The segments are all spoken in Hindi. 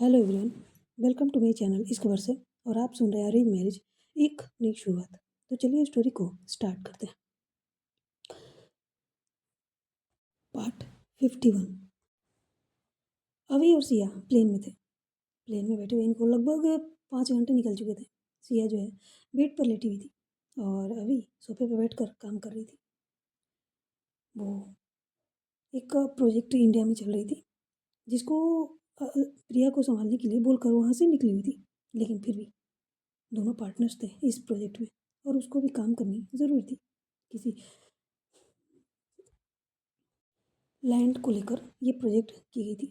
Hello everyone, welcome to my channel इस खबर से। और आप सुन रहे हैं अरेंज मैरिज, एक नई शुरुआत। तो चलिए स्टोरी को स्टार्ट करते हैं। पार्ट 51। अभी और सिया प्लेन में थे। प्लेन में बैठे हुए इनको लगभग 5 घंटे निकल चुके थे। सिया जो है बेड पर लेटी हुई थी और अभी सोफे पर बैठकर काम कर रही थी। वो एक प्रोजेक्ट इंडिया में चल रही थी जिसको प्रिया को संभालने के लिए बोलकर वहाँ से निकली हुई थी। लेकिन फिर भी दोनों पार्टनर्स थे इस प्रोजेक्ट में और उसको भी काम करनी ज़रूरी थी। किसी लैंड को लेकर ये प्रोजेक्ट की गई थी।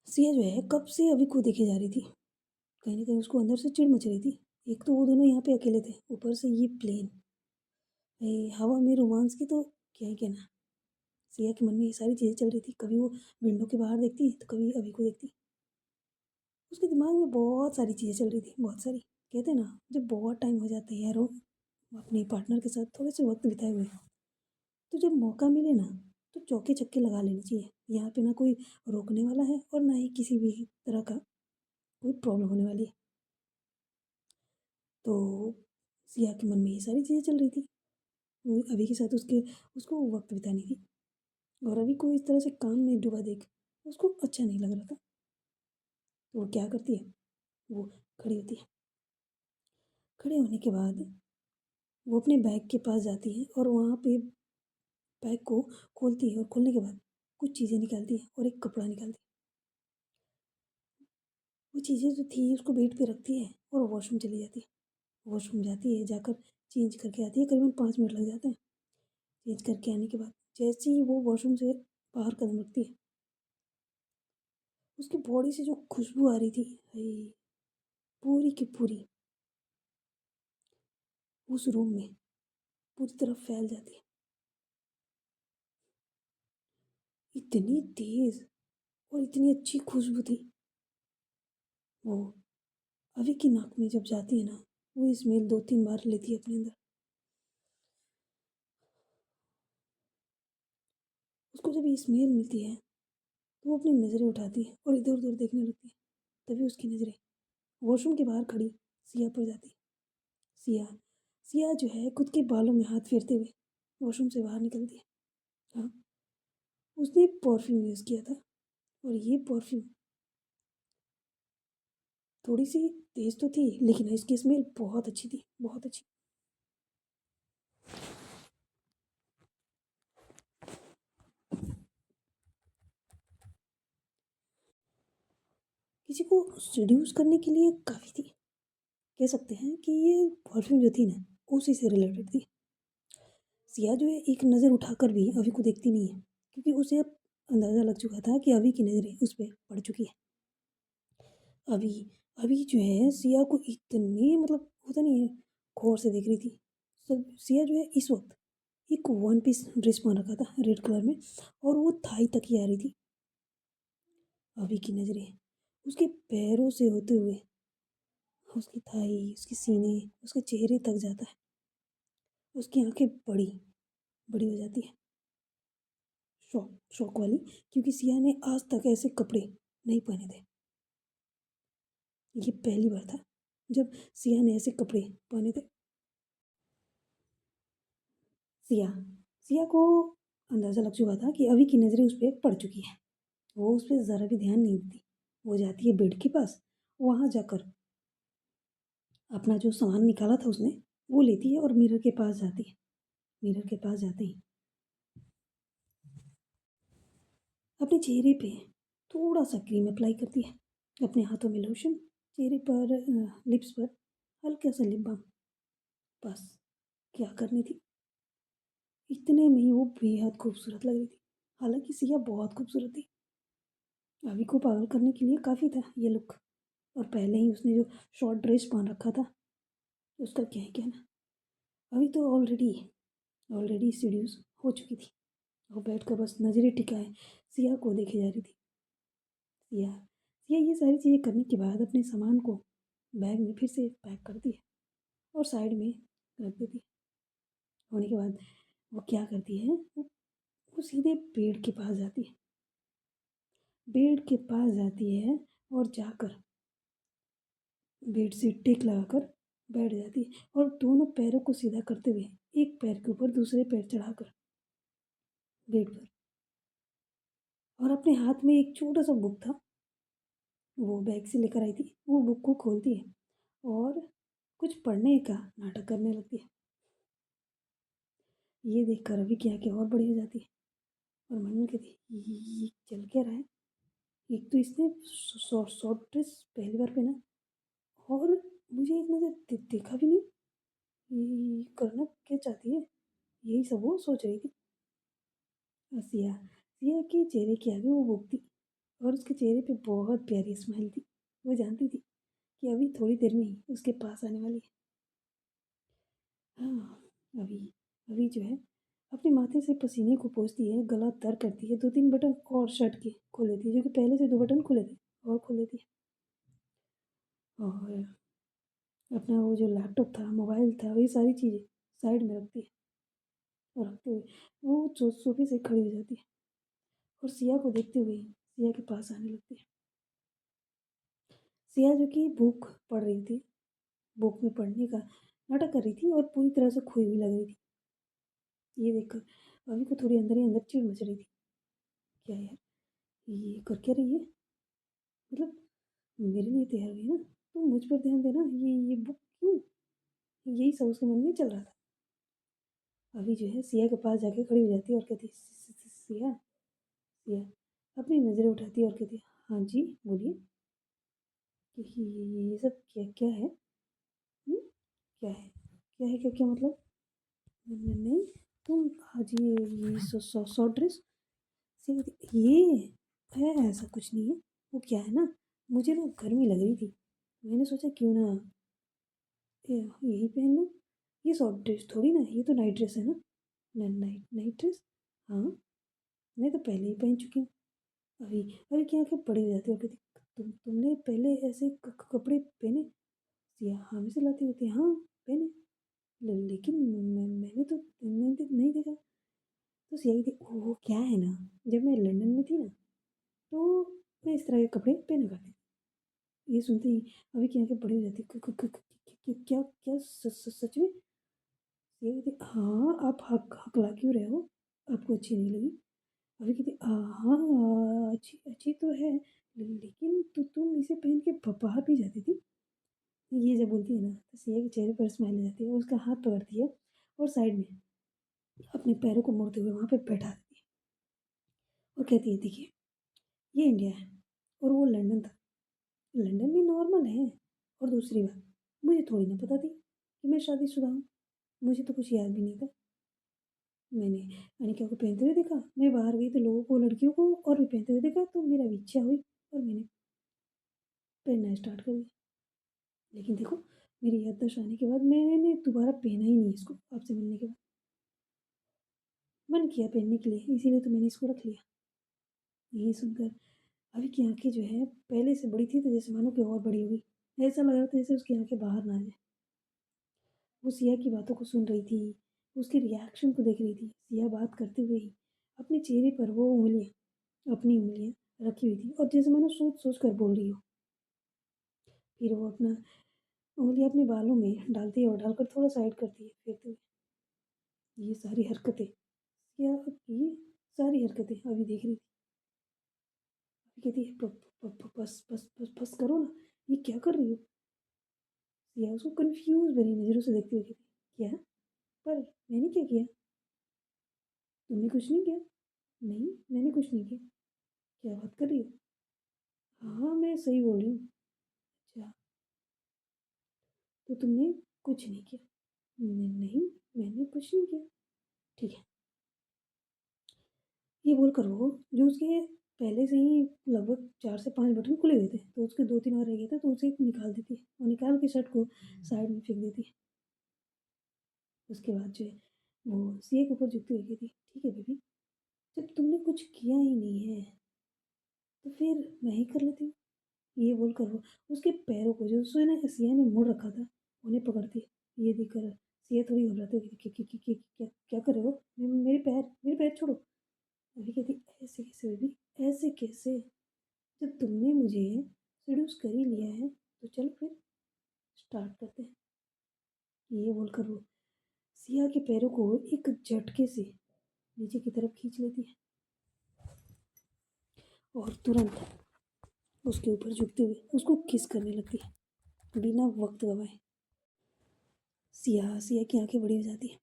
सिया जो है कब से अभी को देखे जा रही थी। कहीं ना कहीं उसको अंदर से चिढ़ मच रही थी। एक तो वो दोनों यहाँ पे अकेले थे, ऊपर से ये प्लेन, हवा में रोमांस की तो क्या ही कहना। सिया के मन में ये सारी चीज़ें चल रही थी। कभी वो विंडो के बाहर देखती तो कभी अभी को देखती। उसके दिमाग में बहुत सारी चीज़ें चल रही थी, बहुत सारी। कहते हैं ना, जब बहुत टाइम हो जाता है यार वो अपने पार्टनर के साथ थोड़े से वक्त बिताए हुए, तो जब मौका मिले ना तो चौके छक्के लगा लेने चाहिए। यहाँ पे ना कोई रोकने वाला है और ना ही किसी भी तरह का कोई प्रॉब्लम होने वाली है। तो सिया के मन में ये सारी चीज़ें चल रही थी। वो अभी के साथ उसको वक्त बितानी थी और अभी को इस तरह से काम में डूबा देख उसको अच्छा नहीं लग रहा था। तो वो क्या करती है, वो खड़ी होती है। खड़े होने के बाद वो अपने बैग के पास जाती है और वहाँ पे बैग को खोलती है और खोलने के बाद कुछ चीज़ें निकालती है और एक कपड़ा निकालती है। वो चीज़ें जो थी उसको बेड पे रखती है और वॉशरूम चली जाती है। वॉशरूम जाती है, जाकर चेंज करके आती है। करीबन 5 मिनट लग जाते हैं। चेंज करके आने के बाद जैसे ही वो वॉशरूम से बाहर कदम रखती है, उसकी बॉडी से जो खुशबू आ रही थी, हाय, पूरी की पूरी उस रूम में पूरी तरह फैल जाती है। इतनी तेज और इतनी अच्छी खुशबू थी। वो अभी की नाक में जब जाती है ना, वो स्मेल 2-3 बार लेती है अपने अंदर। उसको जब ये स्मेल मिलती है तो वो अपनी नज़रें उठाती है और इधर उधर देखने लगती है। तभी उसकी नज़रें वॉशरूम के बाहर खड़ी सिया पर जाती है। सिया सिया जो है खुद के बालों में हाथ फेरते हुए वॉशरूम से बाहर निकलती है। हाँ, उसने परफ्यूम यूज़ किया था और ये परफ्यूम थोड़ी सी तेज तो थी, लेकिन इसकी स्मेल बहुत अच्छी थी, बहुत अच्छी। किसी को सीड्यूस करने के लिए काफ़ी थी। कह सकते हैं कि ये परफ्यूम जो थी ना, उसी से रिलेटेड थी। सिया जो है एक नज़र उठाकर भी अभी को देखती नहीं है, क्योंकि उसे अब अंदाज़ा लग चुका था कि अभी की नज़रें उस पर पड़ चुकी है। अभी अभी जो है सिया को इतनी, मतलब होता नहीं है, गौर से देख रही थी। सब सिया जो है इस वक्त एक वन पीस ड्रेस पहन रखा था रेड कलर में और वो थाई तक ही आ रही थी। अभी की नज़रें उसके पैरों से होते हुए उसकी थाई, उसके सीने, उसके चेहरे तक जाता है। उसकी आंखें बड़ी बड़ी हो जाती है, शौक शौक वाली, क्योंकि सिया ने आज तक ऐसे कपड़े नहीं पहने थे। ये पहली बार था जब सिया ने ऐसे कपड़े पहने थे। सिया सिया को अंदाज़ा लग चुका था कि अभी की नज़रें उस पर पड़ चुकी हैं। वो उस पर ज़रा भी ध्यान नहीं देती। वो जाती है बेड के पास, वहाँ जाकर अपना जो सामान निकाला था उसने वो लेती है और मिरर के पास जाती है। मिरर के पास जाते ही अपने चेहरे पे थोड़ा सा क्रीम अप्लाई करती है, अपने हाथों में लोशन, चेहरे पर, लिप्स पर हल्का सा लिप बाम। बस, क्या करनी थी। इतने में ही वो बेहद खूबसूरत लग रही थी। हालांकि सिया बहुत खूबसूरत थी। अभी को पागल करने के लिए काफ़ी था ये लुक। और पहले ही उसने जो शॉर्ट ड्रेस पहन रखा था, उसका क्या है कहना। अभी तो ऑलरेडी ऑलरेडी सीड्यूस हो चुकी थी। वो बैठ कर बस नज़रें टिकाए सिया को देखे जा रही थी। सिया सिया ये सारी चीज़ें करने के बाद अपने सामान को बैग में फिर से पैक करती है और साइड में रख देती है। होने के बाद वो क्या करती है, वो सीधे पेड़ के पास जाती है। बेड के पास जाती है और जाकर बेड से टेक लगाकर बैठ जाती है और दोनों पैरों को सीधा करते हुए एक पैर के ऊपर दूसरे पैर चढ़ाकर बेड पर, और अपने हाथ में एक छोटा सा बुक था, वो बैग से लेकर आई थी, वो बुक को खोलती है और कुछ पढ़ने का नाटक करने लगती है। ये देखकर अभी की आंखें और बड़ी हो जाती है और मन में कहती है, ये चल क्या रहा है? एक तो इसने शॉर्ट ड्रेस पहली बार पहना और मुझे एक नज़र देखा भी नहीं। ये करना क्या चाहती है? यही सब वो सोच रही थी। और सिया सिया के चेहरे के आगे वो बुक थी और उसके चेहरे पे बहुत प्यारी स्माइल थी। वो जानती थी कि अभी थोड़ी देर में ही उसके पास आने वाली है। हाँ, अभी अभी जो है अपने माथे से पसीने को पोंछती है, गला तर करती है, 2-3 बटन और शर्ट के खोल लेती है, जो कि पहले से 2 बटन खुले थे और खोल लेती है। और अपना वो जो लैपटॉप था, मोबाइल था, वही सारी चीज़ें साइड में रखती है और रखते हुए वो सोफे से खड़ी हो जाती है और सिया को देखते हुए सिया के पास आने लगती है। सिया जो कि बुक पढ़ रही थी, बुक में पढ़ने का नाटक कर रही थी और पूरी तरह से खोई हुई लग रही थी। ये देखकर भाभी को थोड़ी अंदर ही अंदर चिढ़ मच रही थी। क्या यार, ये कर क्या रही है? मतलब मेरे लिए तैयार हुई ना, तो मुझ पर ध्यान देना। ये बुक क्यों? यही सब उसके मन में चल रहा था। अभी जो है सिया के पास जाके खड़ी हो जाती है और कहती है, सिया सिया अपनी नज़रें उठाती है और कहती है, हाँ जी बोलिए, कि ये सब क्या क्या है? हुँ? क्या है? क्या है, क्या-क्या मतलब? नहीं, तुम आज ये शॉर्ट ड्रेस से ये है, ऐसा कुछ नहीं है। वो क्या है ना, मुझे ना गर्मी लग रही थी, मैंने सोचा क्यों ना यही पहन लूँ। ये शॉर्ट ड्रेस थोड़ी ना, ये तो नाइट ड्रेस है ना। नाइट नाइट ड्रेस, हाँ मैं तो पहले ही पहन चुकी हूँ। अभी अभी क्या आंखें बड़ी हो जाती है और कहती, तुमने पहले ऐसे कपड़े पहने? सिया हाँ में से लाती होती है, हाँ पहने, लेकिन मैंने तो नहीं देखा। तो सिया कहती, वो क्या है ना, जब मैं लंदन में थी ना, तो मैं इस तरह के कपड़े पहना करती थी। ये सुनते ही अभी की आंखें बड़ी हो जाती, क्या क्या सच में? ये कहती, हाँ आप हकला क्यों रहे हो? आपको अच्छी नहीं लगी? अभी कहती, हाँ अच्छी अच्छी तो है, लेकिन तुम इसे पहन के बाहर भी जाती थी। ये जब बोलती है ना, तो सिया के चेहरे पर स्माइल आ जाती है और उसका हाथ पकड़ती है और साइड में अपने पैरों को मोड़ते हुए वहाँ पे बैठा देती है और कहती है, देखिए ये इंडिया है और वो लंदन था, लंदन में नॉर्मल है। और दूसरी बात, मुझे थोड़ी ना पता थी कि मैं शादीशुदा हूँ, मुझे तो कुछ याद भी नहीं था। मैंने अनिका को पहनते हुए देखा, मैं बाहर गई तो लोगों को, लड़कियों को और भी पहनते हुए देखा, तो मेरा भी इच्छा हुई और मैंने पहनना स्टार्ट कर दिया। लेकिन देखो, मेरी याददाश्त आने के बाद मैंने दोबारा पहना ही नहीं इसको। आपसे मिलने के बाद मन किया पहनने के लिए, इसीलिए तो मैंने इसको रख लिया। यही सुनकर अभी की आंखें जो है पहले से बड़ी थी, तो जैसे मानो कि और बड़ी हो गई। ऐसा लग रहा था जैसे उसकी आंखें बाहर ना आ जाए। वो सिया की बातों को सुन रही थी, उसके रिएक्शन को देख रही थी। सिया बात करते हुए ही अपने चेहरे पर वो उंगलियां, अपनी उंगलियां रखी हुई थी और जैसे मानो सोच सोच कर बोल रही हो। फिर वो अपना उंगली अपने बालों में डालती है और डालकर थोड़ा साइड करती है, फेरते हुए। ये सारी हरकतें सिया की सारी हरकतें अभी देख रही थी। अभी कहती है, बस बस बस बस करो ना, ये क्या कर रही हो? सिया उसको कंफ्यूज भरी नजरों से देखती हुई कहती, क्या? पर मैंने क्या किया? तुमने कुछ नहीं किया। नहीं, मैंने कुछ नहीं किया। क्या बात कर रही हो? हाँ मैं सही बोल रही हूँ। अच्छा, तो तुमने कुछ नहीं किया? नहीं, मैंने कुछ नहीं किया। ठीक है। ये बोलकर वो, जो उसके पहले से ही लगभग 4 से 5 बटन खुले हुए थे, तो उसके 2-3 और रह गए थे, तो उसे निकाल देती है और निकाल के शर्ट को साइड में फेंक देती है। उसके बाद जो है वो सीए के ऊपर झुकती हुई कहती, ठीक है बेबी, जब तुमने कुछ किया ही नहीं है तो फिर मैं ही कर लेती हूँ। ये बोलकर वो उसके पैरों को, जो उसने सिया ने मोड़ रखा था, उन्हें पकड़ती है। ये देखकर सिया थोड़ी घबराती हुई, क्या क्या कर रहे हो? मेरे पैर छोड़ो। अभी कहती, ऐसे कैसे बेबी, ऐसे कैसे? जब तुमने मुझे सेड्यूस कर ही लिया है तो चलो फिर स्टार्ट करते हैं। ये बोलकर वो सिया के पैरों को एक झटके से नीचे की तरफ खींच लेती है और तुरंत उसके ऊपर झुकते हुए उसको किस करने लगती है बिना वक्त गवाए। सिया सिया की आंखें बड़ी हो जाती है।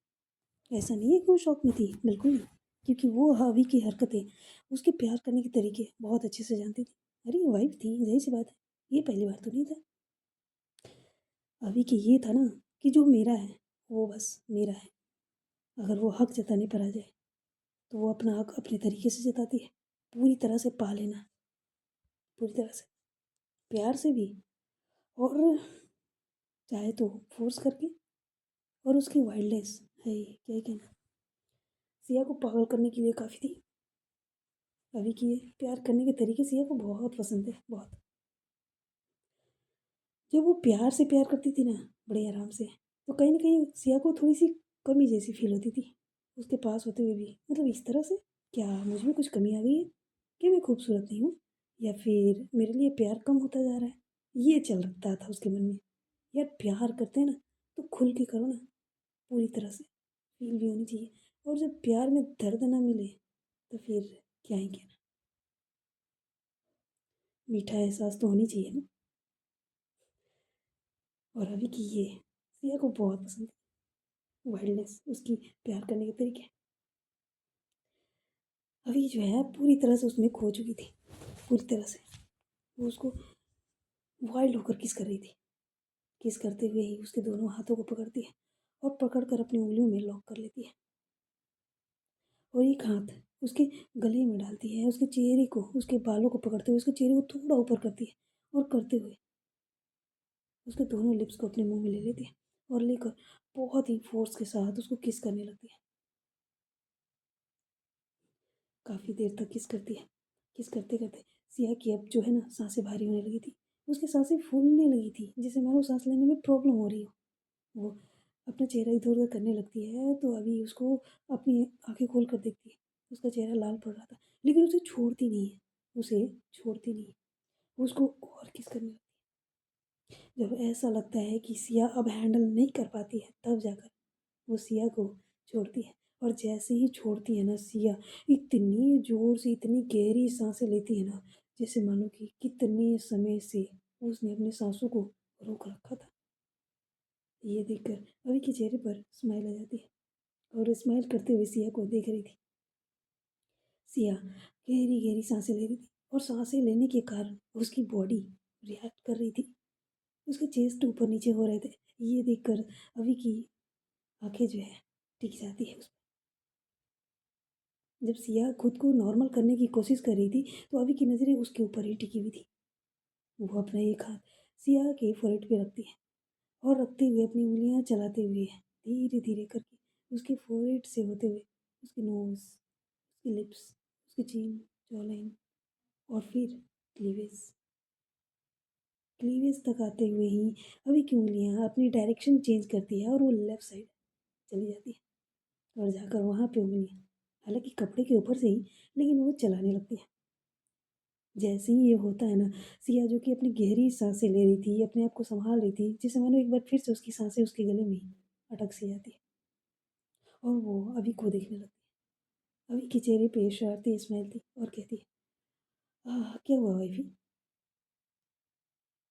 ऐसा नहीं है कि वो शौक में थी, बिल्कुल नहीं, क्योंकि वो अभी की हरकतें, उसके प्यार करने के तरीके बहुत अच्छे से जानती थी। अरे वाइफ थी, यही सी बात है, ये पहली बार तो नहीं था। अभी की ये था ना कि जो मेरा है वो बस मेरा है। अगर वो हक जताने पर आ जाए तो वो अपना हक अपने तरीके से जताती है, पूरी तरह से पा लेना, पूरी तरह से, प्यार से भी, और चाहे तो फोर्स करके। और उसकी वाइल्डनेस है, क्या ही कहना। सिया को पागल करने के लिए काफ़ी थी। अभी की ये प्यार करने के तरीके सिया को बहुत पसंद है, बहुत। जब वो प्यार से प्यार करती थी ना, बड़े आराम से, तो कहीं ना कहीं सिया को थोड़ी सी कमी जैसी फील होती थी उसके पास होते हुए भी। मतलब इस तरह से, क्या मुझ में कुछ कमी आ गई है, कि मैं खूबसूरत नहीं हूँ, या फिर मेरे लिए प्यार कम होता जा रहा है, ये चल रहा था उसके मन में। यार प्यार करते हैं ना तो खुल के करो ना, पूरी तरह से फील भी होनी चाहिए। और जब प्यार में दर्द ना मिले तो फिर क्या ही कहना। मीठा एहसास तो होनी चाहिए ना। और अभी की ये सिया को बहुत पसंद है, वाइल्डनेस, उसकी प्यार करने के तरीके। अभी जो है पूरी तरह से उसमें खो चुकी थी, पूरी तरह से। वो उसको वाइल्ड होकर किस कर रही थी। किस करते हुए ही उसके दोनों हाथों को पकड़ती है और पकड़ कर अपनी उंगलियों में लॉक कर लेती है। और एक हाथ उसके गले में डालती है, उसके चेहरे को, उसके बालों को पकड़ते हुए उसके चेहरे को थोड़ा ऊपर करती है, और करते हुए उसके दोनों लिप्स को अपने मुंह में ले लेती है और लेकर बहुत ही फोर्स के साथ उसको किस करने लगती है। काफ़ी देर तक किस करती है। किस करते करते सिया की अब जो है ना सांसें भारी होने लगी थी। उसकी सांसें फूलने लगी थी, जैसे मानो सांस लेने में प्रॉब्लम हो रही हो। वो अपना चेहरा इधर उधर करने लगती है, तो अभी उसको अपनी आंखें खोल कर देखती है। उसका चेहरा लाल पड़ रहा था, लेकिन उसे छोड़ती नहीं है, उसे छोड़ती नहीं है। वो उसको और किस करने लगती है। जब ऐसा लगता है कि सिया अब हैंडल नहीं कर पाती है, तब जाकर वो सिया को छोड़ती है। और जैसे ही छोड़ती है ना, सिया इतनी जोर से, इतनी गहरी सांसें लेती है ना, जैसे मानो कि कितने समय से उसने अपने सांसों को रोक रखा था। ये देखकर अभी के चेहरे पर स्माइल आ जाती है और स्माइल करते हुए सिया को देख रही थी। सिया गहरी गहरी सांसें ले रही थी, और सांसें लेने के कारण उसकी बॉडी रिएक्ट कर रही थी। उसके चेस्ट ऊपर नीचे हो रहे थे। ये देखकर अभी की आंखें जो है टिक जाती है उस पर। जब सिया खुद को नॉर्मल करने की कोशिश कर रही थी तो अभी की नज़रें उसके ऊपर ही टिकी हुई थी। वो अपना एक हाथ सिया के फोrehead पे रखती है और रखते हुए अपनी उंगलियां चलाते हुए धीरे धीरे करके उसके फोrehead से होते हुए उसकी नोज, उसकी लिप्स, उसकी चीन, जॉलाइन, और फिर क्लीवेज, क्लीवेज तक आते हुए ही अभी की उंगलियां अपनी डायरेक्शन चेंज करती है और वो लेफ्ट साइड चली जाती है। और जाकर वहाँ पे उंगलियां, हालांकि कपड़े के ऊपर से ही, लेकिन वो चलाने लगती है। जैसे ही ये होता है ना, सिया जो कि अपनी गहरी सांसें ले रही थी, अपने आप को संभाल रही थी, जैसे मानो एक बार फिर से उसकी सांसें उसके गले में ही अटक सी जाती है। और वो अभी को देखने लगती है। अभी के चेहरे पे शरारती स्माइल थी और कहती है, क्या हुआ वाइफी,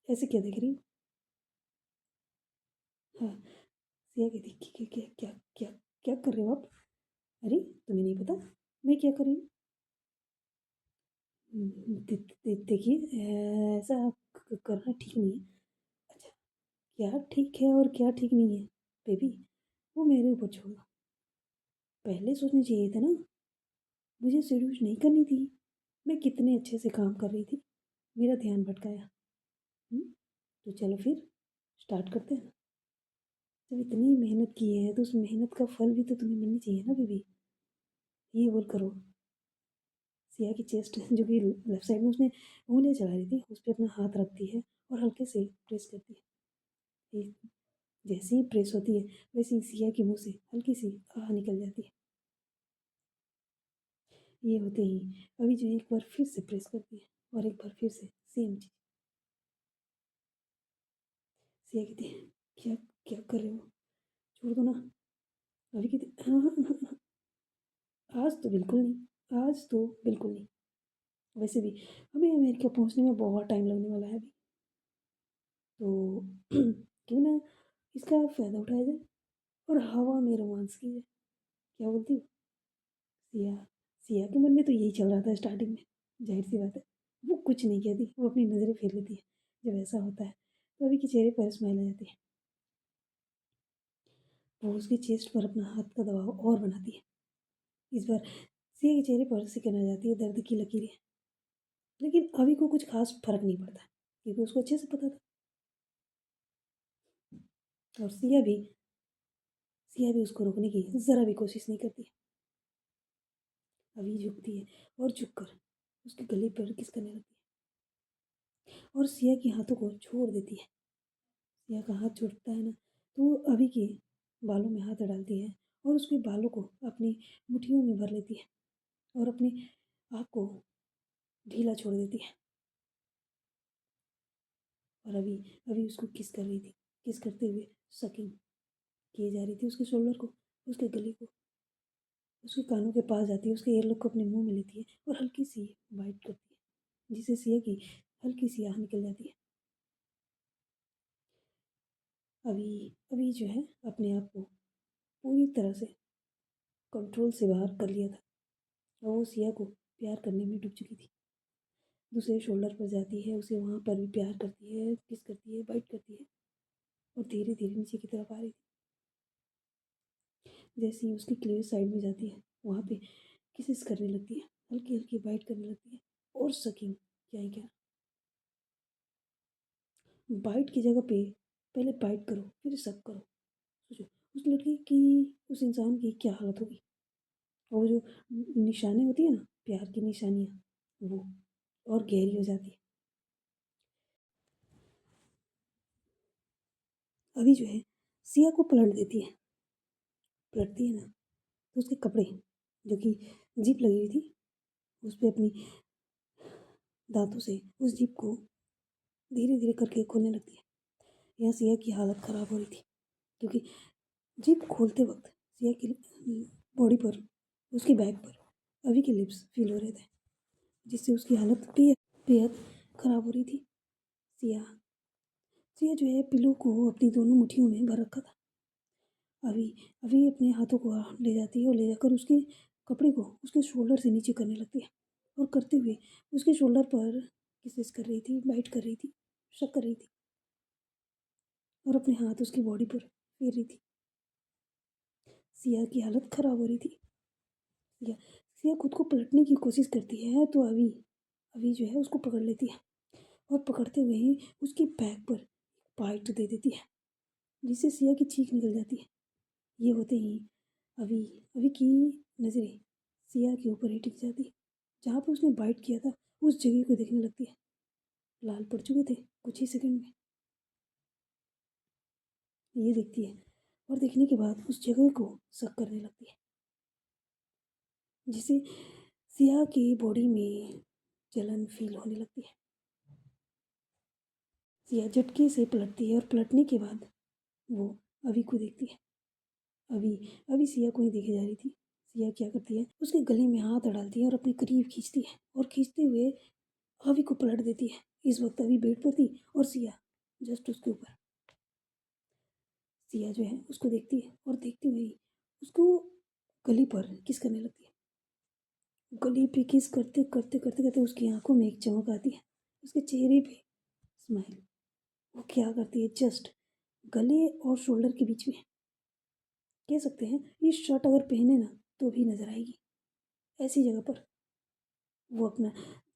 ऐसे क्या देख रही हो? हाँ। सिया कहती, क्या क्या क्या क्या क्या कर रहे हो आप? अरे तुम्हें नहीं पता मैं क्या कर रही हूँ? देखिए, ऐसा करना ठीक नहीं है। अच्छा, क्या ठीक है और क्या ठीक नहीं है बेबी, वो मेरे ऊपर छोड़ो। पहले सोचना चाहिए था ना, मुझे सेड्यूस नहीं करनी थी। मैं कितने अच्छे से काम कर रही थी, मेरा ध्यान भटकाया। हम्म, तो चलो फिर स्टार्ट करते हैं। जब इतनी मेहनत की है तो उस मेहनत का फल भी तो तुम्हें मिलनी चाहिए ना बेबी। ये बोल करो सिया की चेस्ट जो कि लेफ्ट साइड में उसने उंगलियां चला रही थी, उस पर अपना हाथ रखती है और हल्के से प्रेस करती है। जैसे ही प्रेस होती है वैसे ही सिया के मुंह से हल्की सी आह निकल जाती है। ये होते ही अभी जो एक बार फिर से प्रेस करती है और एक बार फिर से सेम चीज़। सिया कहती है, क्या क्या कर रहे हो, छोड़ दो ना। अभी कहती, हाँ हाँ हाँ हाँ, आज तो बिल्कुल नहीं, आज तो बिल्कुल नहीं। वैसे भी हमें अमेरिका पहुंचने में बहुत टाइम लगने वाला है अभी, तो क्यों ना इसका फ़ायदा उठाया जाए और हवा में रोमांस की जाए। क्या बोलती हो? सिया सिया के मन में तो यही चल रहा था स्टार्टिंग में। जाहिर सी बात है, वो कुछ नहीं कहती, वो अपनी नज़रें फेर लेती है। जब ऐसा होता है तो अभी के चेहरे पर स्माइल आ जाती है। वो उसकी चेस्ट पर अपना हाथ का दबाव और बनाती है। इस बार सिया के चेहरे पर सिकन आ जाती है दर्द की लकीरें। लेकिन अभी को कुछ खास फर्क नहीं पड़ता, क्योंकि उसको अच्छे से पता था। और सिया भी उसको रोकने की ज़रा भी कोशिश नहीं करती। अभी झुकती है और झुककर उसके गले पर किस करने लगती है और सिया के हाथों को छोड़ देती है। सिया का हाथ छूटता है ना, तो वो अभी के बालों में हाथ डालती है और उसके बालों को अपनी मुट्ठियों में भर लेती है और अपने आप को ढीला छोड़ देती है। और अभी अभी उसको किस कर रही थी, किस करते हुए सकिंग किए जा रही थी उसके शोल्डर को, उसके गले को, उसके कानों के पास जाती है, उसके ईयरलोक को अपने मुंह में लेती है और हल्की सी बाइट करती है, जिससे सिया की हल्की सी आह निकल जाती है। अभी अभी जो है अपने आप को पूरी तरह से कंट्रोल से बाहर कर लिया था और वो सिया को प्यार करने में डूब चुकी थी। दूसरे शोल्डर पर जाती है, उसे वहाँ पर भी प्यार करती है, किस करती है, बाइट करती है और धीरे धीरे नीचे की तरफ आ रही थी। जैसे ही उसकी क्लियर साइड में जाती है, वहाँ पे किसेस करने लगती है, हल्की हल्की बाइट करने लगती है और सकिंग, क्या ही क्या। बाइट की जगह पे पहले बाइट करो फिर सक करो। सोचो उस लड़की की, उस इंसान की क्या हालत होगी। और वो जो निशानी होती है ना, प्यार की निशानियाँ, वो और गहरी हो जाती है। अभी जो है सिया को पलट देती है, पलटती है ना, तो उसके कपड़े जो कि जीप लगी हुई थी उस पर अपनी दांतों से उस जीप को धीरे धीरे करके खोलने लगती है। यहाँ सिया की हालत ख़राब हो रही थी, क्योंकि जीप खोलते वक्त सिया की बॉडी पर, उसकी बैक पर अभी के लिप्स फील हो रहे थे, जिससे उसकी हालत बेहद ख़राब हो रही थी। सिया सिया जो है पिलो को अपनी दोनों मुट्ठियों में भर रखा था। अभी अभी अपने हाथों को ले जाती है और ले जाकर उसके कपड़े को उसके शोल्डर से नीचे करने लगती है और करते हुए उसके शोल्डर पर किसेस कर रही थी, बाइट कर रही थी, शक कर रही थी और अपने हाथ उसकी बॉडी पर फेर रही थी। सिया की हालत ख़राब हो रही थी। सिया सिया खुद को पलटने की कोशिश करती है, तो अभी अभी जो है उसको पकड़ लेती है और पकड़ते हुए ही उसकी बैक पर बाइट दे देती है, जिससे सिया की चीख निकल जाती है। ये होते ही अभी अभी की नज़रें सिया के ऊपर ही टिक जाती है। जहाँ पर उसने बाइट किया था उस जगह को देखने लगती है। लाल पड़ चुके थे कुछ ही सेकंड में। ये देखती है और देखने के बाद उस जगह को शक करने लगती है, जिसे सिया की बॉडी में जलन फील होने लगती है। सिया झटके से पलटती है और पलटने के बाद वो अभी को देखती है। अभी अभी सिया को ही देखे जा रही थी। सिया क्या करती है, उसके गले में हाथ डालती है और अपने करीब खींचती है और खींचते हुए अभी को पलट देती है। इस वक्त अभी बेड पर थी और सिया जस्ट उसके ऊपर। सिया जो है उसको देखती है और देखते हुए ही उसको गली पर किस करने लगती है। गली पे किस करते करते करते करते उसकी आंखों में एक चमक आती है, उसके चेहरे पे स्माइल। वो क्या करती है, जस्ट गले और शोल्डर के बीच में, कह सकते हैं ये शर्ट अगर पहने ना तो भी नजर आएगी, ऐसी जगह पर वो अपना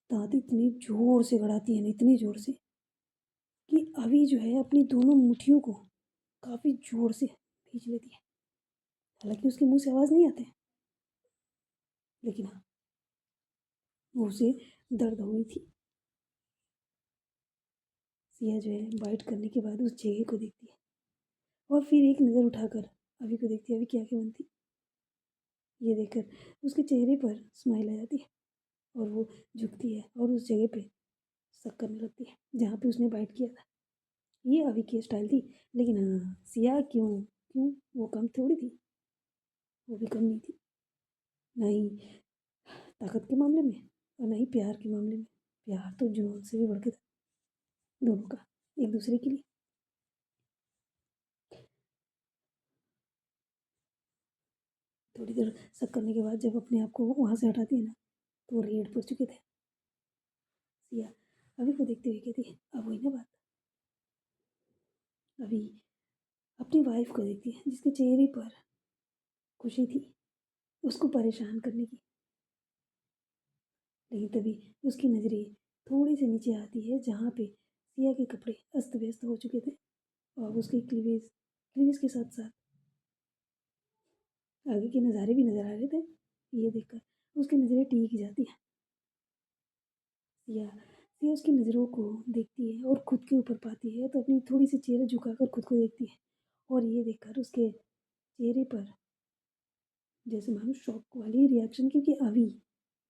दांत इतनी जोर से गड़ाती है ना, इतनी जोर से कि अभी जो है अपनी दोनों मुट्ठियों को काफ़ी जोर से खींच लेती है। हालांकि उसके मुंह से आवाज़ नहीं आते, लेकिन हाँ, वो उसे दर्द हो गई थी। सिया जो है बाइट करने के बाद उस जगह को देखती है और फिर एक नज़र उठाकर अभी को देखती है, अभी क्या क्या बनती। ये देखकर उसके चेहरे पर स्माइल आ जाती है और वो झुकती है और उस जगह पे शक करने लगती है जहाँ पे उसने बाइट किया था। ये अभी की स्टाइल थी, लेकिन हाँ, सिया क्यों क्यों वो कम थोड़ी थी, वो भी कम नहीं थी, ना ही ताकत के मामले में और ना ही प्यार के मामले में। प्यार तो जुनून से भी बढ़ के था दोनों का एक दूसरे के लिए। थोड़ी देर शक करने के बाद जब अपने आप को वहाँ से हटाती है ना, तो वो रेड पड़ चुके थे। सिया अभी को देखते हुए कहती है, अब वही ना बात, अभी अपनी वाइफ को देखती है जिसके चेहरे पर खुशी थी उसको परेशान करने की। लेकिन तभी उसकी नज़रें थोड़ी सी नीचे आती है जहाँ पे सिया के कपड़े अस्त व्यस्त हो चुके थे और उसके क्लीवेज क्लीवेज के साथ साथ आगे के नज़ारे भी नज़र आ रहे थे। ये देखकर उसकी नज़रें टिक जाती है। सिया सिया उसकी नज़रों को देखती है और खुद के ऊपर पाती है तो अपनी थोड़ी सी चेहरा झुकाकर खुद को देखती है। और ये देखकर उसके चेहरे पर जैसे मानो शॉक वाली रिएक्शन, क्योंकि अभी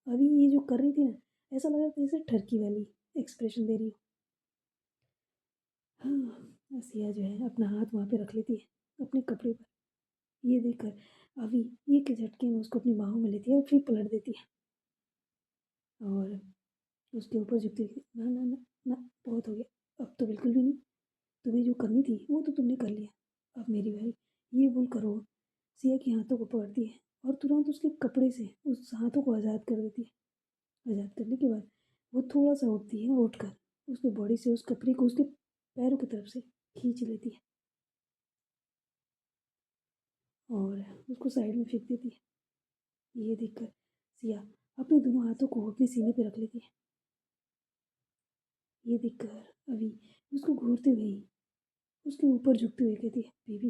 अभी ये जो कर रही थी ना, ऐसा लग रहा था जैसे ठरकी वाली एक्सप्रेशन दे रही हो। हाँ, सिया जो है अपना हाथ वहाँ पे रख लेती है अपने कपड़े पर। ये देखकर अभी एक झटके में उसको अपनी बाहों में लेती है और फिर पलट देती है और उसके ऊपर झुकती हुई, ना ना ना ना, बहुत हो गया, अब तो बिल्कुल भी नहीं। तुम्हें जो करनी थी वो तो तुमने कर लिया, अब मेरी बारी। ये बोल कर वो सिया के हाथों को पकड़ती है और तुरंत उसके कपड़े से उस हाथों को आज़ाद कर देती है। आज़ाद करने के बाद वो थोड़ा सा उठती है, उठकर उसके बॉडी से उस कपड़े को उसके पैरों की तरफ से खींच लेती है और उसको साइड में फेंक देती है। ये देखकर सिया अपने दोनों हाथों को अपने सीने पे रख लेती है। ये देखकर अभी उसको घूरते हुए उसके ऊपर झुकते हुए कहती है, बेबी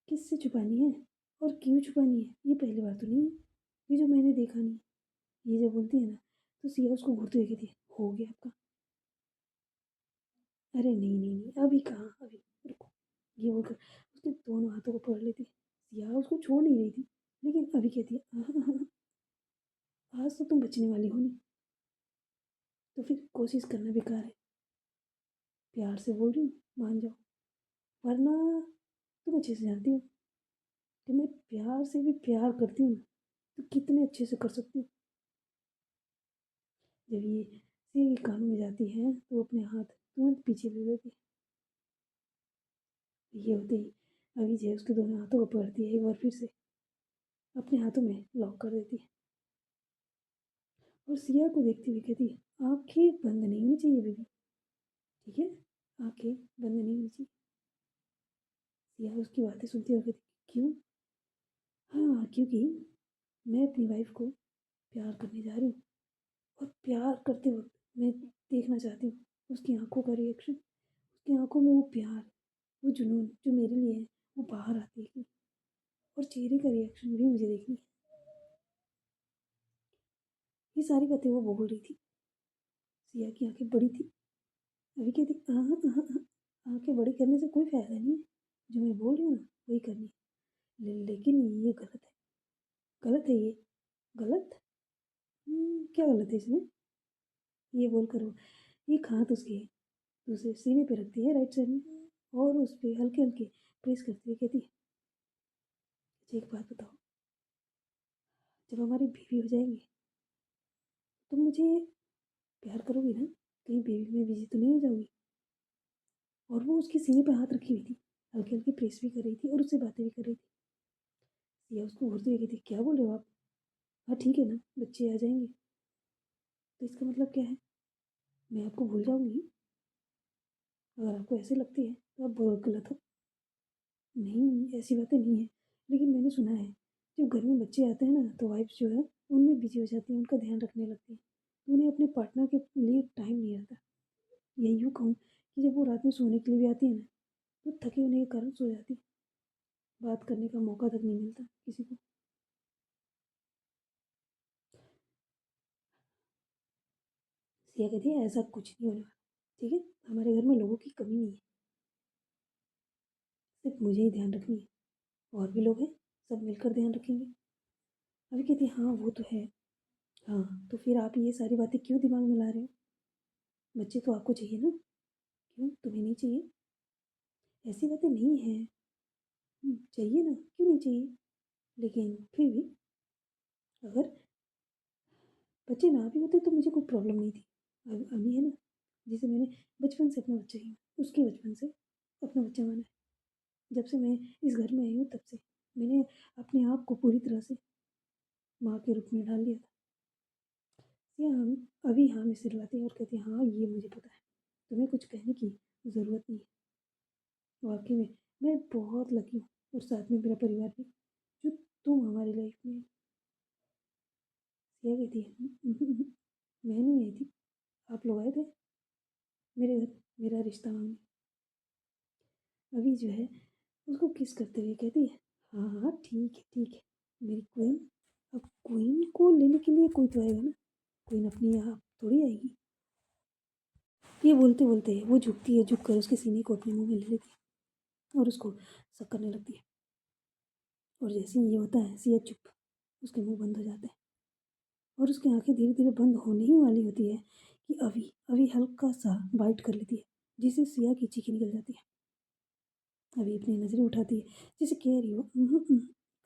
किससे छुपानी है और क्यों छुपानी है, ये पहली बार तो नहीं है, ये जो मैंने देखा नहीं। ये जब बोलती है ना, तो सिया उसको घूरते हुए कहती है, हो गया आपका। अरे नहीं नहीं नहीं, अभी कहाँ, अभी रुको। ये बोलकर उसके दोनों हाथों को पकड़ लेती है। सिया उसको छोड़ नहीं रही थी, लेकिन अभी कहती है, आज तो तुम बचने वाली हो नहीं, तो फिर कोशिश करना बेकार है। प्यार से बोल रही हूँ, मान जाओ, वरना तुम अच्छे से जानती हो कि मैं प्यार से भी प्यार करती हूँ ना, तो कितने अच्छे से कर सकती हूँ। जब ये सी कानों में जाती है तो वो अपने हाथ तुरंत पीछे ले लेती है। ये होते ही अभी जो है उसके दोनों हाथों को पकड़ती है, एक बार फिर से अपने हाथों में लॉक कर देती है और सिया को देखती हुई कहती है, आंखें बंद नहीं होनी चाहिए बेबी, ठीक है, आंखें बंद नहीं होनी चाहिए। सिया उसकी बातें सुनती हुई कहती, क्यों? हाँ, क्योंकि मैं अपनी वाइफ को प्यार करने जा रही हूँ और प्यार करते वक्त मैं देखना चाहती हूँ उसकी आंखों का रिएक्शन, उसकी आंखों में वो प्यार, वो जुनून जो मेरे लिए है, वो बाहर आती है और चेहरे का रिएक्शन भी मुझे देखनी है। ये सारी बातें वो बोल रही थी। सिया की आंखें बड़ी थी। अभी कहती, हाँ हाँ हाँ हाँ, आंखें बड़ी करने से कोई फायदा नहीं है, जो मैं बोल रही हूँ ना वही करनी है। लेकिन ये गलत है, गलत है ये, गलत। क्या गलत है इसमें? ये बोलकर वो एक हाथ उसके दूसरे सीने पे रखती है राइट साइड में और उस पर हल्के हल्के प्रेस करती हुए कहती है, अच्छा एक बात बताओ, जब हमारी बीवी हो जाएंगी तुम मुझे प्यार करोगी ना, कहीं बेबी में बिजी तो नहीं हो जाओगी? और वो उसके सीने पे हाथ रखी हुई थी, हल्की हल्की प्रेस भी कर रही थी और उससे बातें भी कर रही थी। सिया उसको घूरते हुए कहती, क्या बोल रहे हो आप? हाँ ठीक है ना, बच्चे आ जाएंगे तो इसका मतलब क्या है, मैं आपको भूल जाऊंगी? अगर आपको ऐसे लगती है तो आप बहुत गलत हो। नहीं, ऐसी बातें नहीं है, लेकिन मैंने सुना है जब घर में बच्चे आते हैं ना तो वाइफ्स जो है उनमें बिजी हो जाती हैं, उनका ध्यान रखने लगती हैं, तो उन्हें अपने पार्टनर के लिए टाइम नहीं रहता। या यूँ कहूँ कि जब वो रात में सोने के लिए भी आती है ना, तो थके होने के कारण सो जाती है, बात करने का मौका तक नहीं मिलता किसी को। सिया कहती है, ऐसा कुछ नहीं होने वाला, ठीक है, हमारे घर में लोगों की कमी नहीं है, सिर्फ मुझे ही ध्यान रखनी है, और भी लोग हैं, सब मिलकर ध्यान रखेंगे। अभी कहती है, हाँ वो तो है। हाँ, तो फिर आप ये सारी बातें क्यों दिमाग में ला रहे हो? बच्चे तो आपको चाहिए ना, क्यों तुम्हें नहीं चाहिए? ऐसी बातें नहीं हैं। चाहिए ना, क्यों नहीं चाहिए? लेकिन फिर भी अगर बच्चे ना भी होते तो मुझे कोई प्रॉब्लम नहीं थी। अब अभी है ना, जिसे मैंने बचपन से अपना बच्चा ही उसके बचपन से अपना बच्चा माना है। जब से मैं इस घर में आई हूँ तब से मैंने अपने आप को पूरी तरह से माँ के रूप में ढाल लिया था। या हम अभी हाँ में सिर हिलाती है और कहती है हाँ ये मुझे पता है, तुम्हें कुछ कहने की ज़रूरत नहीं है। वाकई में मैं बहुत लकी हूँ, और साथ में मेरा परिवार भी, जो तुम हमारी लाइफ में। सिया कहती है मैं नहीं आई थी, आप लोग आए थे मेरे घर मेरा रिश्ता मांगने। अभी जो है उसको किस करते हुए कहती है हाँ हाँ ठीक है ठीक है, मेरी क्वीन। अब क्वीन को लेने के लिए कोई तो आएगा ना, क्वीन अपनी यहाँ थोड़ी आएगी। ये बोलते बोलते वो झुकती है, झुक कर उसके सीने को अपने मुंह में ले लेती है और उसको सक करने लगती है। और जैसे ही ये होता है सिया चुप, उसके मुंह बंद हो जाते हैं और उसकी आंखें धीरे धीरे बंद होने ही वाली होती है कि अभी अभी हल्का सा बाइट कर लेती है, जिससे सिया की चीखें निकल जाती है। अभी अपनी नज़रें उठाती है जैसे कह रही हो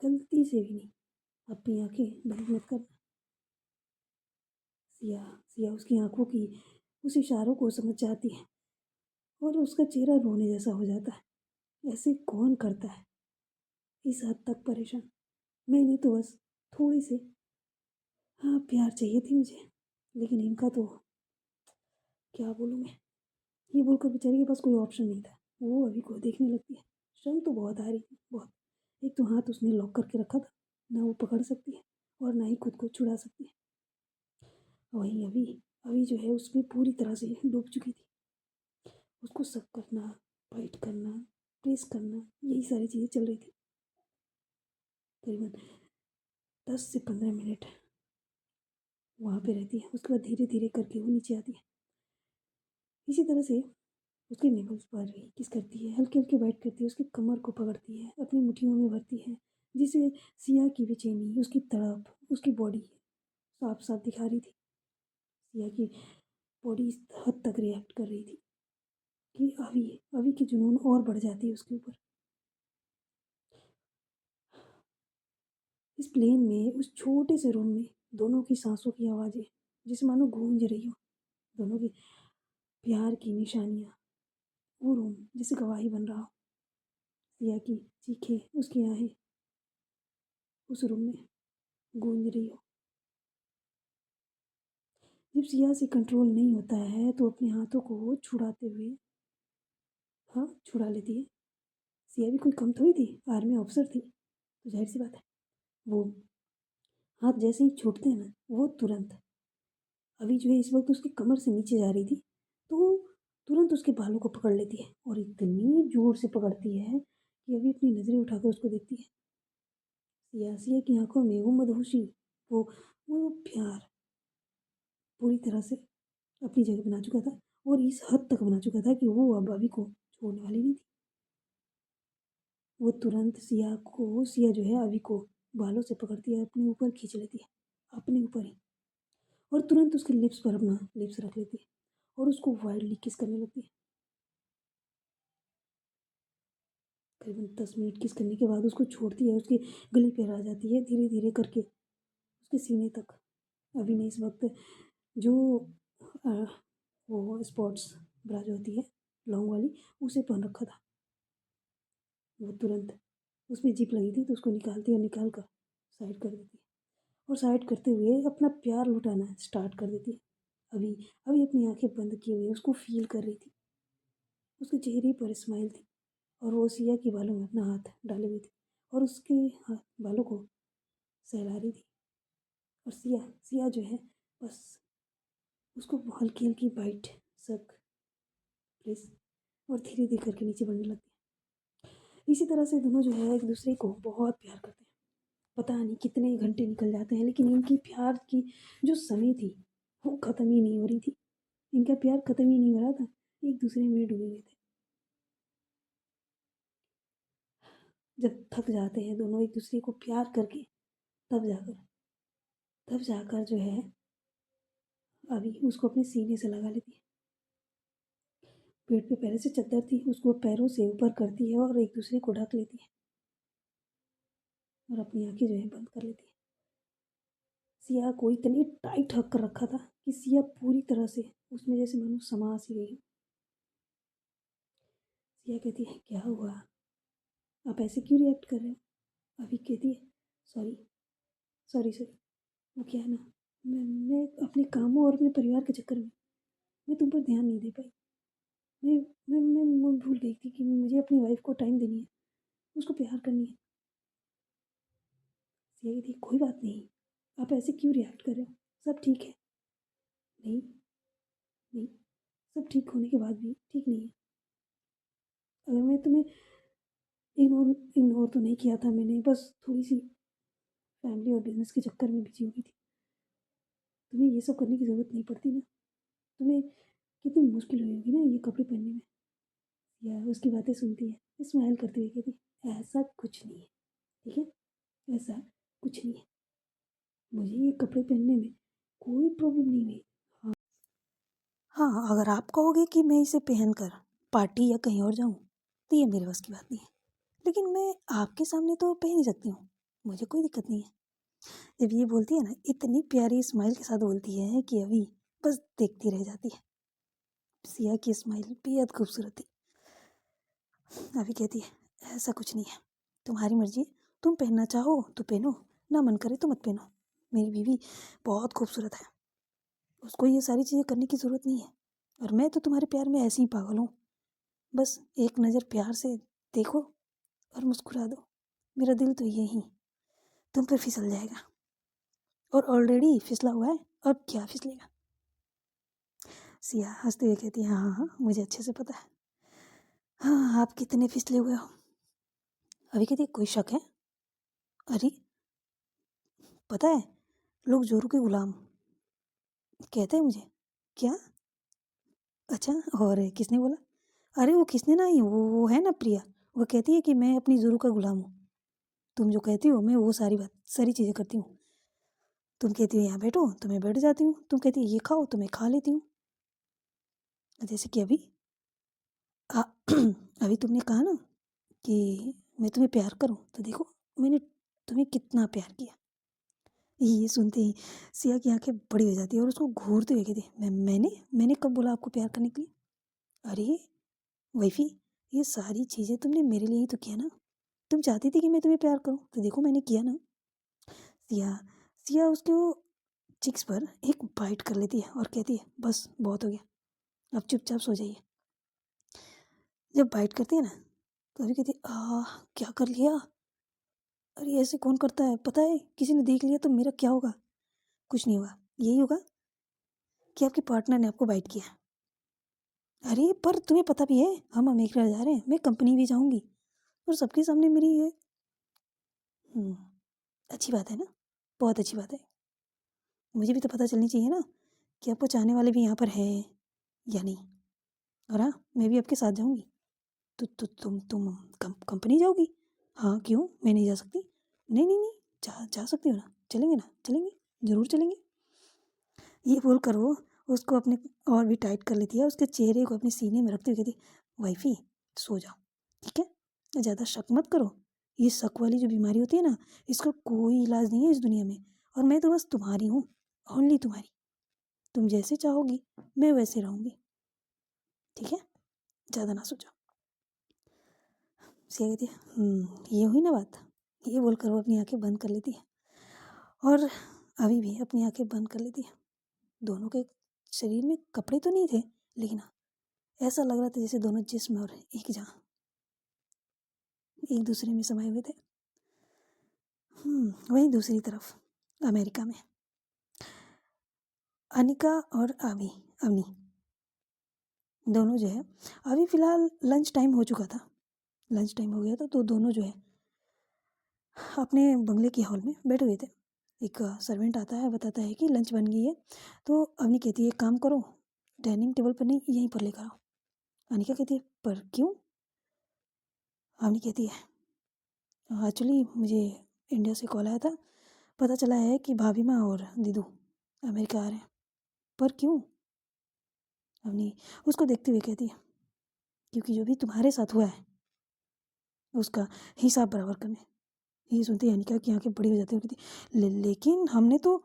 गलती से भी नहीं, अपनी आंखें बंद मत कर। सिया सिया उसकी आंखों की उस इशारों को समझ जाती है और उसका चेहरा रोने जैसा हो जाता है। ऐसे कौन करता है इस हद तक परेशान? मैंने तो बस थोड़ी सी हाँ प्यार चाहिए थी मुझे, लेकिन इनका तो क्या बोलूँ मैं। ये बोलकर बेचारी के पास कोई ऑप्शन नहीं था, वो अभी को देखने लगती है। शर्म तो बहुत आ रही थी, बहुत। एक तो हाथ उसने लॉक करके रखा था, ना वो पकड़ सकती है और ना ही खुद को छुड़ा सकती है। वहीं अभी अभी जो है उसमें पूरी तरह से डूब चुकी थी। उसको सब करना, फाइट करना, प्रेस करना, यही सारी चीज़ें चल रही थी। करीबन 10 से 15 मिनट वहाँ पे रहती है, उसके बाद धीरे धीरे करके वो नीचे आती है। इसी तरह से उसके निपल्स पर भी किस करती है, हल्के हल्के बाइट करती है, उसकी कमर को पकड़ती है, अपनी मुट्ठियों में भरती है, जिसे सिया की बेचैनी, उसकी तड़प, उसकी बॉडी साफ साफ दिखा रही थी। सिया की बॉडी इस हद तक रिएक्ट कर रही थी कि अभी अभी की जुनून और बढ़ जाती है उसके ऊपर। इस प्लेन में, उस छोटे से रूम में, दोनों की सांसों की आवाज़ें जैसे मानो गूंज रही हो, दोनों की प्यार की निशानियाँ। वो रूम जैसे गवाही बन रहा हो, सिया की चीखें, उसकी आहें उस रूम में गूंज रही हो। जब सिया से कंट्रोल नहीं होता है तो अपने हाथों को छुड़ाते हुए, हाँ छुड़ा लेती है। सिया भी कोई कम थोड़ी थी, आर्मी ऑफिसर थी, तो जाहिर सी बात है वो हाथ जैसे ही छूटते हैं ना, वो तुरंत अभी जो है इस वक्त उसकी कमर से नीचे जा रही थी, तो तुरंत उसके बालों को पकड़ लेती है और इतनी जोर से पकड़ती है कि अभी अपनी नज़रें उठाकर उसको देखती है। सिया सिया की आंखों में वो मदहोशी, वो वो प्यार पूरी तरह से अपनी जगह बना चुका था, और इस हद तक बना चुका था कि वो अब अभी को छोड़ने वाली नहीं थी। वो तुरंत सिया जो है अभी को बालों से पकड़ती है, अपने ऊपर खींच लेती है, अपने ऊपर ही, और तुरंत उसके लिप्स पर अपना लिप्स रख लेती है और उसको वाइल्डली किस करने लगती है। करीबन 10 मिनट किस करने के बाद उसको छोड़ती है, उसके गले पर आ जाती है धीरे धीरे करके उसके सीने तक। अभी ने इस वक्त जो आ, वो स्पोर्ट्स ब्रा जो होती है लॉन्ग वाली, उसे पहन रखा था। वो तुरंत उसमें जिप लगी थी तो उसको निकालती है, निकाल कर साइड कर देती है और साइड करते हुए अपना प्यार लुटाना स्टार्ट कर देती है। अभी अभी अपनी आंखें बंद किए हुए उसको फील कर रही थी, उसके चेहरे पर स्माइल थी, और वो सिया के बालों में अपना हाथ डाले हुई थी और उसके हाथ बालों को सहला रही थी। और सिया सिया जो है बस उसको हल्की हल्की बाइट, सक, प्रेस, और धीरे धीरे करके नीचे बढ़ने लगती है। इसी तरह से दोनों जो है एक दूसरे को बहुत प्यार करते हैं। पता नहीं कितने घंटे निकल जाते हैं, लेकिन इनकी प्यार की जो समय थी वो ख़त्म ही नहीं हो रही थी। इनका प्यार ख़त्म ही नहीं हो रहा था, एक दूसरे में डूबे हुए थे। जब थक जाते हैं दोनों एक दूसरे को प्यार करके, तब जाकर तब जाकर जो है अभी उसको अपने सीने से लगा लेती है। पेट पे पहले से चद्दर थी, उसको पैरों से ऊपर करती है और एक दूसरे को ढक लेती है और अपनी आंखें जो है बंद कर लेती है। सिया को इतनी टाइट हक कर रखा था कि सिया पूरी तरह से उसमें जैसे मानो समा सी गई। सिया कहती है, क्या हुआ, आप ऐसे क्यों रिएक्ट कर रहे हो? अभी कहती है, सॉरी सॉरी सॉरी, वो क्या है ना, मैं अपने कामों और अपने परिवार के चक्कर में मैं तुम पर ध्यान नहीं दे पाई। मैं मैं भूल गई थी कि मुझे अपनी वाइफ को टाइम देनी है, उसको प्यार करनी है। सिया कहती है, कोई बात नहीं, आप ऐसे क्यों रिएक्ट कर रहे हो, सब ठीक है। नहीं नहीं, सब ठीक होने के बाद भी ठीक नहीं है। अगर मैं तुम्हें इग्नोर इग्नोर तो नहीं किया था मैंने, बस थोड़ी सी फैमिली और बिजनेस के चक्कर में बिजी हो गई थी। तुम्हें ये सब करने की ज़रूरत नहीं पड़ती ना। तुम्हें कितनी मुश्किल हुई होगी ना ये कपड़े पहनने में। या उसकी बातें सुनती है, स्माइल करती हुई कहती, ऐसा कुछ नहीं है, ठीक है, ऐसा कुछ नहीं है, मुझे ये कपड़े पहनने में कोई प्रॉब्लम नहीं हुई। हाँ, अगर आप कहोगे कि मैं इसे पहनकर पार्टी या कहीं और जाऊँ तो ये मेरे बस की बात नहीं है, लेकिन मैं आपके सामने तो पहन ही सकती हूँ, मुझे कोई दिक्कत नहीं है। जब ये बोलती है ना, इतनी प्यारी स्माइल के साथ बोलती है कि अभी बस देखती रह जाती है। सिया की स्माइल बेहद खूबसूरत थी। अभी कहती है, ऐसा कुछ नहीं है, तुम्हारी मर्जी, तुम पहनना चाहो तो पहनो, ना मन करे तो मत पहनो। मेरी बीवी बहुत खूबसूरत है, उसको ये सारी चीज़ें करने की ज़रूरत नहीं है, और मैं तो तुम्हारे प्यार में ऐसे ही पागल हूँ। बस एक नज़र प्यार से देखो और मुस्कुरा दो, मेरा दिल तो यही तुम पर फिसल जाएगा, और ऑलरेडी फिसला हुआ है, अब क्या फिसलेगा। सिया हंसते हुए कहती है, हाँ हाँ हाँ, मुझे अच्छे से पता है, हाँ आप कितने फिसले हुए हो। अभी कहती, कोई शक है? अरे पता है, लोग जोरू के गुलाम कहते हैं मुझे। क्या? अच्छा, और किसने बोला? अरे वो किसने नहीं, वो है ना प्रिया, वो कहती है कि मैं अपनी जोरू का गुलाम हूँ। तुम जो कहती हो मैं वो सारी चीज़ें करती हूँ। तुम कहती हो यहाँ बैठो तो मैं बैठ जाती हूँ, तुम कहती हो ये खाओ तो मैं खा लेती हूँ। जैसे कि अभी अभी तुमने कहा ना कि मैं तुम्हें प्यार करूँ, तो देखो मैंने तुम्हें कितना प्यार किया। ये सुनते ही सिया की आंखें बड़ी हो जाती है और उसको घूरते हुए कहती है, मैंने कब बोला आपको प्यार करने के लिए? अरे वाइफी, ये सारी चीज़ें तुमने मेरे लिए ही तो किया ना, तुम चाहती थी कि मैं तुम्हें प्यार करूँ, तो देखो मैंने किया ना। सिया सिया उसके वो चिक्स पर एक बाइट कर लेती है और कहती है, बस बहुत हो गया, अब चुपचाप सो जाइए। जब बाइट करती है ना, तो अभी कहती है, क्या कर लिया? अरे ऐसे कौन करता है, पता है किसी ने देख लिया तो मेरा क्या होगा? कुछ नहीं होगा, यही होगा कि आपके पार्टनर ने आपको बाइट किया। अरे पर तुम्हें पता भी है हम अमेरिका जा रहे हैं, मैं कंपनी भी जाऊंगी, और सबके सामने मेरी ये अच्छी बात है ना, बहुत अच्छी बात है। मुझे भी तो पता चलनी चाहिए ना कि आपको चाहने वाले भी यहाँ पर हैं या नहीं। और हाँ, मैं भी आपके साथ जाऊँगी। तो तुम कंपनी जाओगी? हाँ क्यों, मैं नहीं जा सकती? नहीं नहीं नहीं, जा सकती हो ना, चलेंगे ना, चलेंगे, ज़रूर चलेंगे। ये बोल कर वो उसको अपने और भी टाइट कर लेती है, उसके चेहरे को अपने सीने में रखते हुए कहती, वाइफी सो जाओ, ठीक है, ज़्यादा शक मत करो। ये शक वाली जो बीमारी होती है ना, इसका कोई इलाज नहीं है इस दुनिया में, और मैं तो बस तुम्हारी हूँ, ओनली तुम्हारी। तुम जैसे चाहोगी मैं वैसे रहूँगी, ठीक है, ज़्यादा ना सोचो। सिया कहती है, ये हुई ना बात। ये बोलकर वो अपनी आंखें बंद कर लेती है, और अभी भी अपनी आंखें बंद कर लेती है। दोनों के शरीर में कपड़े तो नहीं थे, लेकिन हाँ, ऐसा लग रहा था जैसे दोनों जिस्म और एक जहाँ एक दूसरे में समाये हुए थे। वहीं दूसरी तरफ अमेरिका में अनिका और अवनी दोनों जो है, अभी फ़िलहाल लंच टाइम हो चुका था, लंच टाइम हो गया था, तो दोनों जो है अपने बंगले की हॉल में बैठे हुए थे। एक सर्वेंट आता है, बताता है कि लंच बन गई है। तो अवनी कहती है, एक काम करो, डाइनिंग टेबल पर नहीं, यहीं पर लेकर आओ। अनिका कहती है, पर क्यों? अवनी कहती है, एक्चुअली मुझे इंडिया से कॉल आया था, पता चला है कि भाभी माँ और दीदू अमेरिका आ रहे हैं। पर क्यों? अवनी उसको देखते हुए कहती है, क्योंकि जो भी तुम्हारे साथ हुआ है उसका हिसाब बराबर करने। ये सुनते ही अनिका की आंखें बड़ी हो जाती हैं, कहती लेकिन हमने तो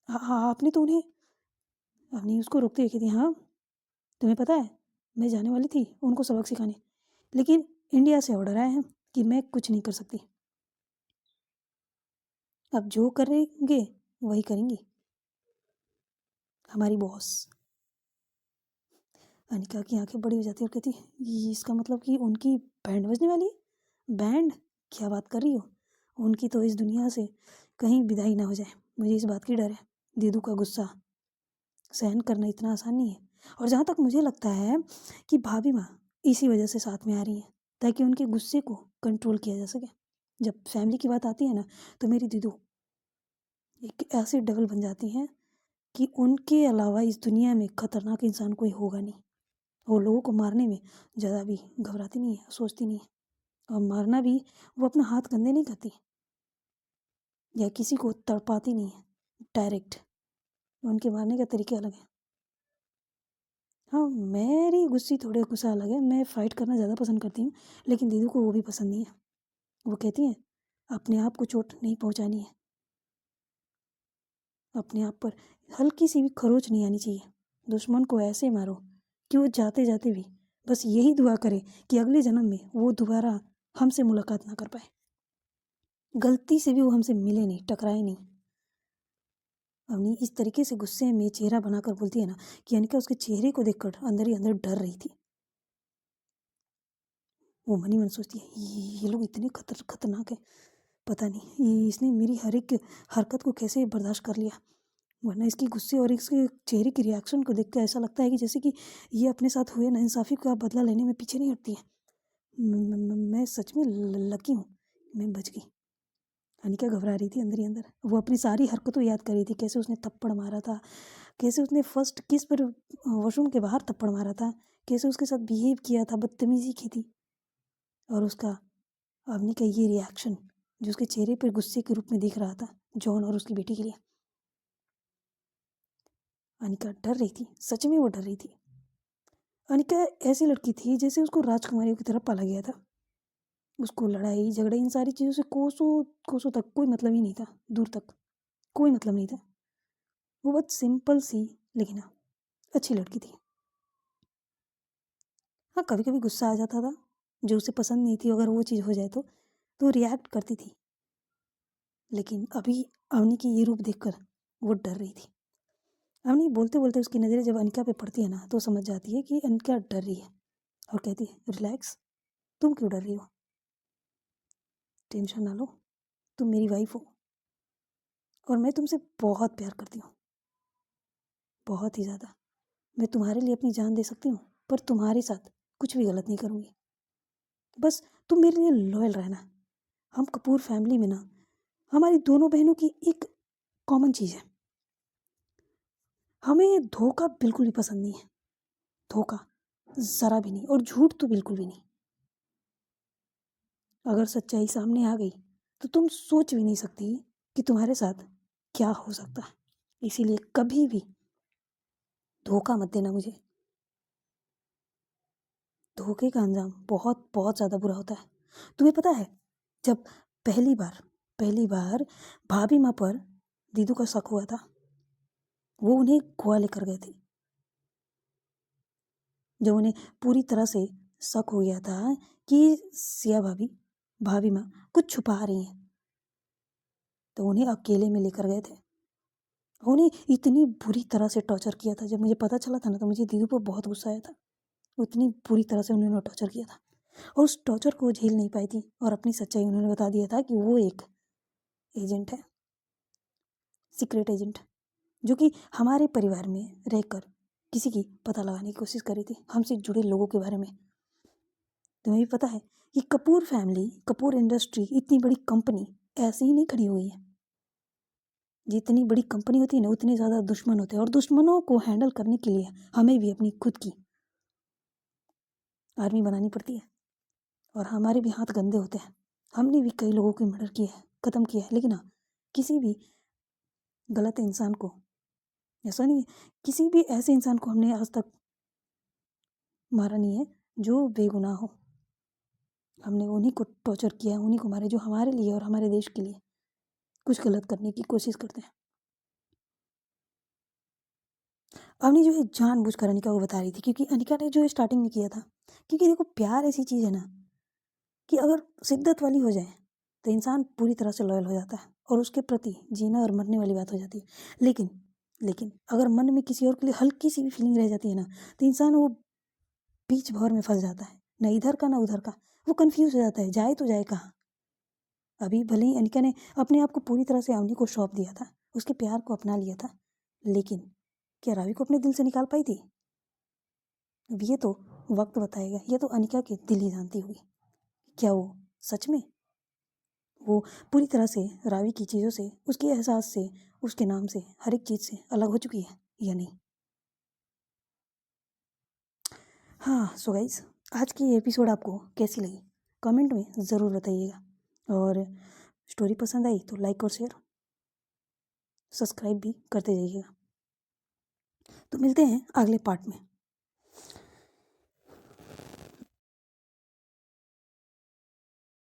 आपने तो उन्हें, अपनी उसको रोकते हुए कहती हाँ, तुम्हें पता है मैं जाने वाली थी उनको सबक सिखाने, लेकिन इंडिया से ऑर्डर आए हैं कि मैं कुछ नहीं कर सकती, अब जो करेंगे वही करेंगी हमारी बॉस। अनिका की आंखें बड़ी हो जाती है और कहती ये इसका मतलब कि उनकी बैंड बजने वाली है? बैंड? क्या बात कर रही हो? उनकी तो इस दुनिया से कहीं विदाई ना हो जाए, मुझे इस बात की डर है। दीदू का गुस्सा सहन करना इतना आसान नहीं है, और जहाँ तक मुझे लगता है कि भाभी माँ इसी वजह से साथ में आ रही हैं ताकि उनके गुस्से को कंट्रोल किया जा सके। जब फैमिली की बात आती है ना, तो मेरी दीदू एक ऐसे डबल बन जाती हैं कि उनके अलावा इस दुनिया में खतरनाक इंसान कोई होगा नहीं। वो लोगों को मारने में ज़्यादा भी घबराती नहीं है, सोचती नहीं है, और मारना भी वो अपना हाथ गंदे नहीं करती या किसी को तड़पाती नहीं है, डायरेक्ट। उनके मारने का तरीका अलग है। हाँ, मेरी गुस्सा अलग है, मैं फ़ाइट करना ज़्यादा पसंद करती हूँ, लेकिन दीदू को वो भी पसंद नहीं है। वो कहती हैं अपने आप को चोट नहीं पहुँचानी है, अपने आप पर हल्की सी भी खरोच नहीं आनी चाहिए। दुश्मन को ऐसे मारो कि वो जाते जाते भी बस यही दुआ करे कि अगले जन्म में वो दोबारा हमसे मुलाकात ना कर पाए, गलती से भी वो हमसे मिले नहीं, टकराए नहीं। अवनी इस तरीके से गुस्से में चेहरा बनाकर बोलती है ना कि अनिका उसके चेहरे को देखकर अंदर ही अंदर डर रही थी। वो मनी मन सोचती है ये लोग इतने खतरनाक है, पता नहीं इसने मेरी हर एक हरकत को कैसे बर्दाश्त कर लिया, वरना इसकी गुस्से और इसके चेहरे की रिएक्शन को देख कर ऐसा लगता है कि जैसे कि ये अपने साथ हुए नाइंसाफ़ी का बदला लेने में पीछे नहीं हटती है। मैं सच में लकी हूँ, मैं बच गई। अनिका घबरा रही थी अंदर ही अंदर। वो अपनी सारी हरकतों याद कर रही थी, कैसे उसने थप्पड़ मारा था, कैसे उसने फर्स्ट किस पर वॉशरूम के बाहर थप्पड़ मारा था, कैसे उसके साथ बिहेव किया था, बदतमीजी की थी, और उसका अवनी का ये रिएक्शन जो उसके चेहरे पर गुस्से के रूप में दिख रहा था जॉन और उसकी बेटी के लिए। अनिका डर रही थी, सच में वो डर रही थी। अनिका ऐसी लड़की थी जैसे उसको राजकुमारियों की तरफ पाला गया था। उसको लड़ाई झगड़े इन सारी चीज़ों से कोसों कोसों तक कोई मतलब ही नहीं था, दूर तक कोई मतलब नहीं था। वो बहुत सिंपल सी लेकिन हाँ अच्छी लड़की थी। हाँ, कभी कभी गुस्सा आ जाता था जो उसे पसंद नहीं थी, अगर वो चीज़ हो जाए तो रिएक्ट करती थी, लेकिन अभी अवनी की ये रूप देखकर वो डर रही थी। अवनी बोलते बोलते उसकी नज़रें जब अनिका पे पड़ती है ना, तो समझ जाती है कि अनिका डर रही है, और कहती है रिलैक्स, तुम क्यों डर रही हो, टेंशन ना लो, तुम मेरी वाइफ हो और मैं तुमसे बहुत प्यार करती हूँ, बहुत ही ज़्यादा। मैं तुम्हारे लिए अपनी जान दे सकती हूँ, पर तुम्हारे साथ कुछ भी गलत नहीं करूँगी। बस तुम मेरे लिए लॉयल रहना। हम कपूर फैमिली में ना, हमारी दोनों बहनों की एक कॉमन चीज़ है, हमें धोखा बिल्कुल भी पसंद नहीं है। धोखा ज़रा भी नहीं, और झूठ तो बिल्कुल भी नहीं। अगर सच्चाई सामने आ गई तो तुम सोच भी नहीं सकती कि तुम्हारे साथ क्या हो सकता है। इसीलिए कभी भी धोखा मत देना मुझे। धोखे का अंजाम बहुत बहुत ज़्यादा बुरा होता है। तुम्हें पता है, जब पहली बार भाभी माँ पर दीदू का शक हुआ था, वो उन्हें गोवा लेकर गए थे। जब उन्हें पूरी तरह से शक हो गया था कि सिया भाभी माँ कुछ छुपा रही हैं, तो उन्हें अकेले में लेकर गए थे। उन्हें इतनी बुरी तरह से टॉर्चर किया था। जब मुझे पता चला था ना, तो मुझे दीदू पर बहुत गुस्सा आया था। उतनी बुरी तरह से उन्होंने टॉर्चर किया था, और उस टॉर्चर को झेल नहीं पाई थी, और अपनी सच्चाई उन्होंने बता दिया था कि वो एक एजेंट है, सीक्रेट एजेंट, जो कि हमारे परिवार में रहकर किसी की पता लगाने की कोशिश कर रही थी, हमसे जुड़े लोगों के बारे में। तुम्हें भी पता है कि कपूर फैमिली, कपूर इंडस्ट्री इतनी बड़ी कंपनी ऐसे ही नहीं खड़ी हुई है। जितनी बड़ी कंपनी होती है ना, उतने ज़्यादा दुश्मन होते हैं, और दुश्मनों को हैंडल करने के लिए हमें भी अपनी खुद की आर्मी बनानी पड़ती है, और हमारे भी हाथ गंदे होते हैं। हमने भी कई लोगों को मर्डर किया है, ख़त्म किया है, लेकिन हाँ, किसी भी गलत इंसान को, ऐसा नहीं है, किसी भी ऐसे इंसान को हमने आज तक मारा नहीं है जो बेगुनाह हो। हमने उन्हीं को टॉर्चर किया, उन्हीं को मारे जो हमारे लिए और हमारे देश के लिए कुछ गलत करने की कोशिश करते हैं। अवनी जो है जानबूझकर अनिका को बता रही थी, क्योंकि अनिका ने जो स्टार्टिंग में किया था, क्योंकि देखो प्यार ऐसी चीज़ है ना कि अगर शिद्दत वाली हो जाए तो इंसान पूरी तरह से लॉयल हो जाता है और उसके प्रति जीना और मरने वाली बात हो जाती है। लेकिन लेकिन अगर मन में किसी और के लिए हल्की सी भी फीलिंग रह जाती है ना, तो इंसान वो बीच भौर में फंस जाता है, ना इधर का ना उधर का। वो कंफ्यूज हो जाता है, जाए तो जाए कहाँ। अभी भले ही अनिका ने अपने आप को पूरी तरह से अवनी को सौंप दिया था, उसके प्यार को अपना लिया था, लेकिन क्या रावी को अपने दिल से निकाल पाई थी? अब ये तो वक्त बताएगा, ये तो अनिका के दिल ही जानती होगी। क्या वो सच में वो पूरी तरह से रावी की चीज़ों से, उसके एहसास से, उसके नाम से, हर एक चीज़ से अलग हो चुकी है या नहीं? हाँ, सो गाइस, आज की एपिसोड आपको कैसी लगी कमेंट में ज़रूर बताइएगा, और स्टोरी पसंद आई तो लाइक और शेयर सब्सक्राइब भी करते जाइएगा। तो मिलते हैं अगले पार्ट में।